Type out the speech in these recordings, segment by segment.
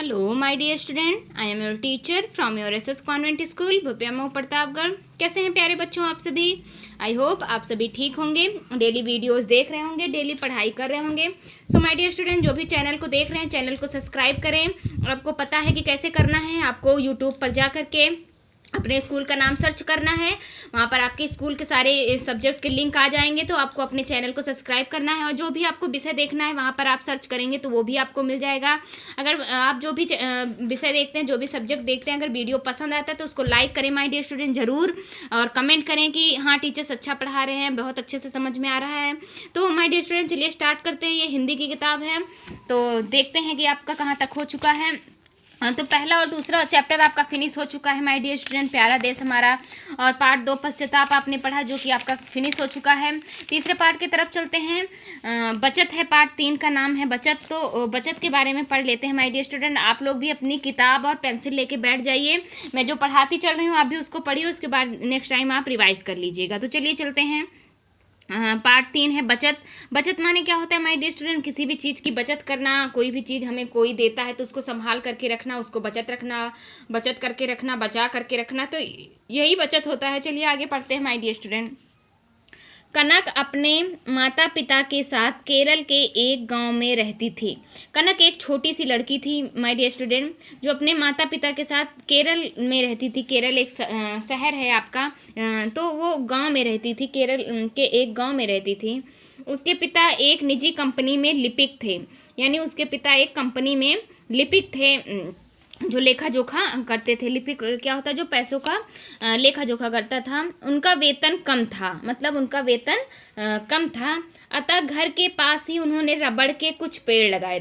Hello my dear student, I am your teacher from your SS convent school Bhopia Mau Pratapgarh. कैसे हैं प्यारे बच्चों आप सभी? आई होप आप सभी ठीक होंगे, डेली वीडियोस देख रहे होंगे, डेली पढ़ाई कर रहे होंगे। सो माय डियर स्टूडेंट, जो भी चैनल को देख रहे हैं चैनल को सब्सक्राइब करें। और आपको पता है कि कैसे करना है। आपको यूट्यूब पर जा कर के अपने स्कूल का नाम सर्च करना है, वहाँ पर आपके स्कूल के सारे सब्जेक्ट के लिंक आ जाएंगे। तो आपको अपने चैनल को सब्सक्राइब करना है और जो भी आपको विषय देखना है वहाँ पर आप सर्च करेंगे तो वो भी आपको मिल जाएगा। अगर आप जो भी विषय देखते हैं, जो भी सब्जेक्ट देखते हैं, अगर वीडियो पसंद आता है तो उसको लाइक करें माय डियर स्टूडेंट ज़रूर, और कमेंट करें कि हाँ टीचर्स अच्छा पढ़ा रहे हैं, बहुत अच्छे से समझ में आ रहा है। तो माय डियर स्टूडेंट चलिए स्टार्ट करते हैं। ये हिंदी की किताब है, तो देखते हैं कि आपका कहाँ तक हो चुका है। तो पहला और दूसरा चैप्टर आपका फिनिश हो चुका है माय डियर स्टूडेंट, प्यारा देश हमारा। और पार्ट 2 पश्चाताप आपने पढ़ा, जो कि आपका फिनिश हो चुका है। तीसरे पार्ट की तरफ चलते हैं। बचत है, पार्ट 3 का नाम है बचत। तो बचत के बारे में पढ़ लेते हैं माय डियर स्टूडेंट। आप लोग भी अपनी किताब और पेंसिल लेके बैठ जाइए। मैं जो पढ़ाती चल रही हूँ आप भी उसको पढ़िए, उसके बाद नेक्स्ट टाइम आप रिवाइज कर लीजिएगा। तो चलिए चलते हैं। पार्ट 3 है बचत। बचत माने क्या होता है माय डियर स्टूडेंट? किसी भी चीज़ की बचत करना। कोई भी चीज़ हमें कोई देता है तो उसको संभाल करके रखना, उसको बचत करके रखना, बचा करके रखना, तो यही बचत होता है। चलिए आगे पढ़ते हैं माय डियर स्टूडेंट। कनक अपने माता पिता के साथ केरल के एक गांव में रहती थी। कनक एक छोटी सी लड़की थी माय डियर स्टूडेंट, जो अपने माता पिता के साथ केरल में रहती थी। केरल एक शहर है आपका, तो वो गांव में रहती थी, केरल के एक गांव में रहती थी। उसके पिता एक निजी कंपनी में लिपिक थे, यानी उसके पिता एक कंपनी में लिपिक थे, जो लेखा जोखा करते थे। लिपिक क्या होता है? जो पैसों का लेखा जोखा करता था। उनका वेतन कम था, मतलब उनका वेतन कम था। अतः घर के पास ही उन्होंने रबड़ के कुछ पेड़ लगाए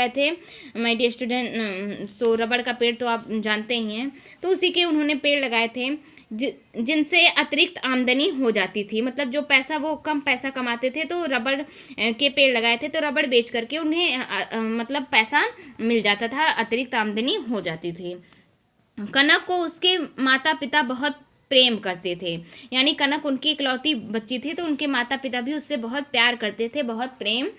थे माय डियर स्टूडेंट। सो रबड़ का पेड़ तो आप जानते ही हैं। तो उसी के उन्होंने पेड़ लगाए थे जिनसे अतिरिक्त आमदनी हो जाती थी। मतलब जो पैसा, वो कम पैसा कमाते थे तो रबड़ के पेड़ लगाए थे, तो रबड़ बेच करके उन्हें मतलब पैसा मिल जाता था, अतिरिक्त आमदनी हो जाती थी। कनक को उसके माता पिता बहुत प्रेम करते थे, यानी कनक उनकी इकलौती बच्ची थी, तो उनके माता पिता भी उससे बहुत प्यार करते थे, बहुत प्रेम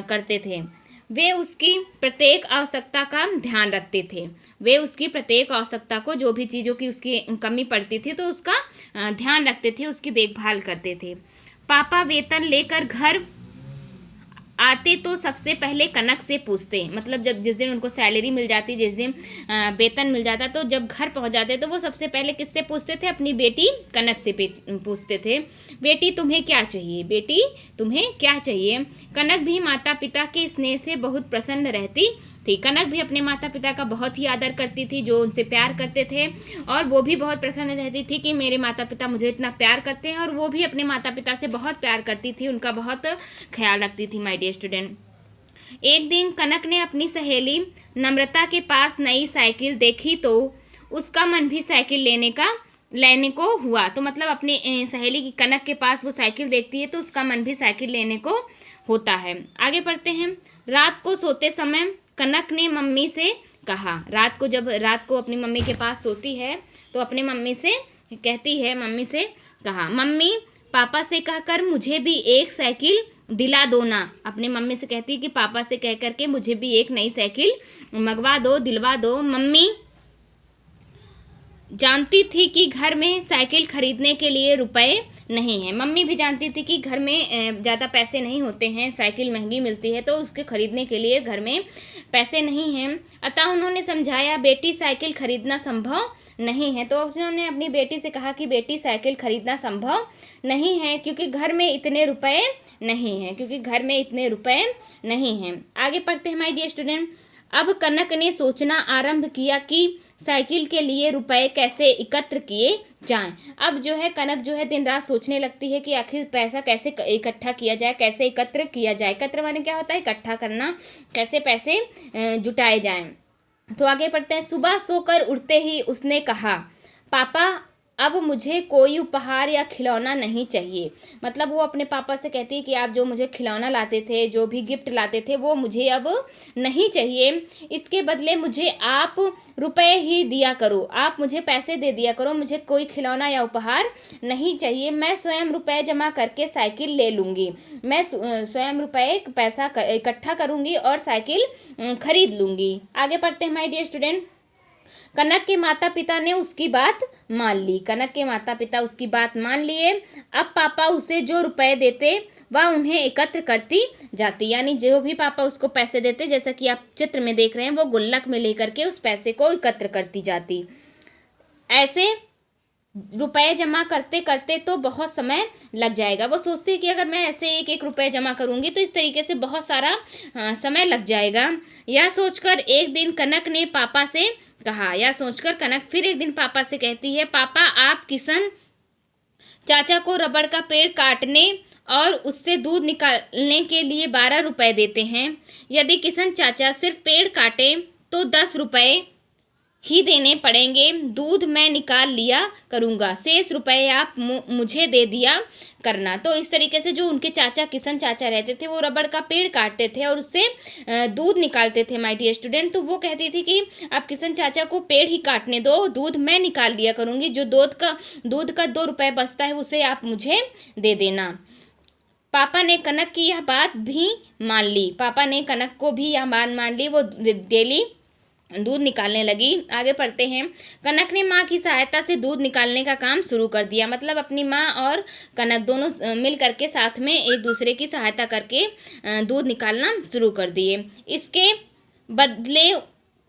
करते थे। वे उसकी प्रत्येक आवश्यकता का ध्यान रखते थे। वे उसकी प्रत्येक आवश्यकता को, जो भी चीज़ों की उसकी कमी पड़ती थी तो उसका ध्यान रखते थे, उसकी देखभाल करते थे। पापा वेतन लेकर घर आते तो सबसे पहले कनक से पूछते, मतलब जब जिस दिन उनको सैलरी मिल जाती, जिस दिन वेतन मिल जाता, तो जब घर पहुंच जाते तो वो सबसे पहले किससे पूछते थे? अपनी बेटी कनक से पूछते थे, बेटी तुम्हें क्या चाहिए, बेटी तुम्हें क्या चाहिए। कनक भी माता पिता के स्नेह से बहुत प्रसन्न रहती थी। कनक भी अपने माता पिता का बहुत ही आदर करती थी, जो उनसे प्यार करते थे, और वो भी बहुत प्रसन्न रहती थी कि मेरे माता पिता मुझे इतना प्यार करते हैं। और वो भी अपने माता पिता से बहुत प्यार करती थी, उनका बहुत ख्याल रखती थी माय डियर स्टूडेंट। एक दिन कनक ने अपनी सहेली नम्रता के पास नई साइकिल देखी तो उसका मन भी साइकिल लेने को हुआ। तो मतलब अपनी सहेली की, कनक के पास वो साइकिल देखती है तो उसका मन भी साइकिल लेने को होता है। आगे पढ़ते हैं। रात को सोते समय कनक ने मम्मी से कहा, रात को अपनी मम्मी के पास सोती है तो अपने मम्मी से कहती है, मम्मी से कहा, मम्मी पापा से कहकर मुझे भी एक साइकिल दिला दो ना। अपनी मम्मी से कहती है कि पापा से कह करके मुझे भी एक नई साइकिल मंगवा दो, दिलवा दो। मम्मी जानती थी कि घर में साइकिल खरीदने के लिए रुपए नहीं हैं। मम्मी भी जानती थी कि घर में ज़्यादा पैसे नहीं होते हैं, साइकिल महंगी मिलती है, तो उसके खरीदने के लिए घर में पैसे नहीं हैं। अतः उन्होंने समझाया, बेटी साइकिल खरीदना संभव नहीं है। तो उन्होंने अपनी बेटी से कहा कि बेटी साइकिल खरीदना संभव नहीं है, क्योंकि घर में इतने रुपए नहीं हैं। आगे पढ़ते हैं माय डियर स्टूडेंट। अब कनक ने सोचना आरंभ किया कि साइकिल के लिए रुपए कैसे एकत्र किए जाएं। अब जो है कनक जो है दिन रात सोचने लगती है कि आखिर पैसा कैसे इकट्ठा किया जाए, कैसे एकत्र किया जाए। एकत्र माने क्या होता है? इकट्ठा करना, कैसे पैसे जुटाए जाएं। तो आगे पढ़ते हैं। सुबह सोकर उठते ही उसने कहा, पापा अब मुझे कोई उपहार या खिलौना नहीं चाहिए। मतलब वो अपने पापा से कहती है कि आप जो मुझे खिलौना लाते थे, जो भी गिफ्ट लाते थे, वो मुझे अब नहीं चाहिए। इसके बदले मुझे आप रुपए ही दिया करो, आप मुझे पैसे दे दिया करो, मुझे कोई खिलौना या उपहार नहीं चाहिए। मैं स्वयं रुपए जमा करके साइकिल ले लूँगी। मैं स्वयं रुपए पैसा इकट्ठा करूँगी और साइकिल खरीद लूँगी। आगे पढ़ते हैं माय डियर स्टूडेंट। कनक के माता पिता ने उसकी बात मान ली। कनक के माता पिता उसकी बात मान लिए। अब पापा उसे जो रुपए देते वह उन्हें एकत्र करती जाती। यानी जो भी पापा उसको पैसे देते, जैसा कि आप चित्र में देख रहे हैं, वो गुल्लक में लेकर के उस पैसे को एकत्र करती जाती। ऐसे रुपए जमा करते करते तो बहुत समय लग जाएगा। वो सोचती है कि अगर मैं ऐसे एक एक रुपए जमा करूंगी तो इस तरीके से बहुत सारा समय लग जाएगा। यह सोचकर एक दिन कनक ने पापा से कहा। यह सोचकर कनक फिर एक दिन पापा से कहती है, पापा आप किशन चाचा को रबड़ का पेड़ काटने और उससे दूध निकालने के लिए 12 रुपए देते हैं। यदि किशन चाचा सिर्फ पेड़ काटे तो 10 रुपए ही देने पड़ेंगे। दूध मैं निकाल लिया करूँगा, शेष रुपए आप मुझे दे दिया करना। तो इस तरीके से जो उनके चाचा किशन चाचा रहते थे वो रबड़ का पेड़ काटते थे और उससे दूध निकालते थे माय डियर स्टूडेंट। तो वो कहती थी कि आप किशन चाचा को पेड़ ही काटने दो, दूध मैं निकाल लिया करूँगी, जो दूध का 2 रुपए बचता है उसे आप मुझे दे देना। पापा ने कनक की यह बात भी मान ली। पापा ने कनक को भी यह बात मान ली। वो डेली दूध निकालने लगी। आगे पढ़ते हैं। कनक ने माँ की सहायता से दूध निकालने का काम शुरू कर दिया। मतलब अपनी माँ और कनक दोनों मिल करके साथ में एक दूसरे की सहायता करके दूध निकालना शुरू कर दिए। इसके बदले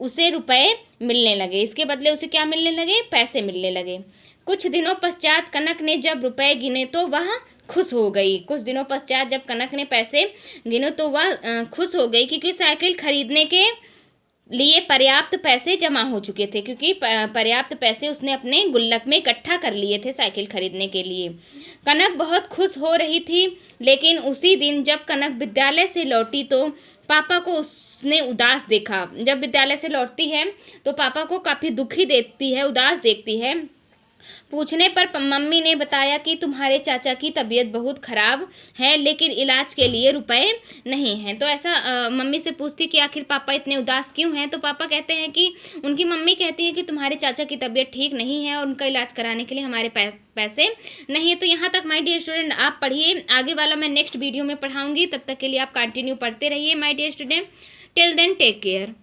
उसे रुपए मिलने लगे। इसके बदले उसे क्या मिलने लगे? पैसे मिलने लगे। कुछ दिनों पश्चात कनक ने जब रुपए गिने तो वह खुश हो गई। कुछ दिनों पश्चात जब कनक ने पैसे गिने तो वह खुश हो गई, क्योंकि साइकिल खरीदने के लिए पर्याप्त पैसे जमा हो चुके थे। क्योंकि पर्याप्त पैसे उसने अपने गुल्लक में इकट्ठा कर लिए थे साइकिल खरीदने के लिए। कनक बहुत खुश हो रही थी, लेकिन उसी दिन जब कनक विद्यालय से लौटी तो पापा को उसने उदास देखा। जब विद्यालय से लौटती है तो पापा को काफ़ी दुखी देखती है, उदास देखती है। पूछने पर मम्मी ने बताया कि तुम्हारे चाचा की तबीयत बहुत ख़राब है, लेकिन इलाज के लिए रुपए नहीं हैं। तो ऐसा मम्मी से पूछती कि आखिर पापा इतने उदास क्यों हैं। तो पापा कहते हैं कि उनकी मम्मी कहती है कि तुम्हारे चाचा की तबीयत ठीक नहीं है और उनका इलाज कराने के लिए हमारे पैसे नहीं है। तो यहाँ तक माय डियर स्टूडेंट आप पढ़िए। आगे वाला मैं नेक्स्ट वीडियो में पढ़ाऊँगी। तब तक के लिए आप कंटिन्यू पढ़ते रहिए my dear student. Till then take care.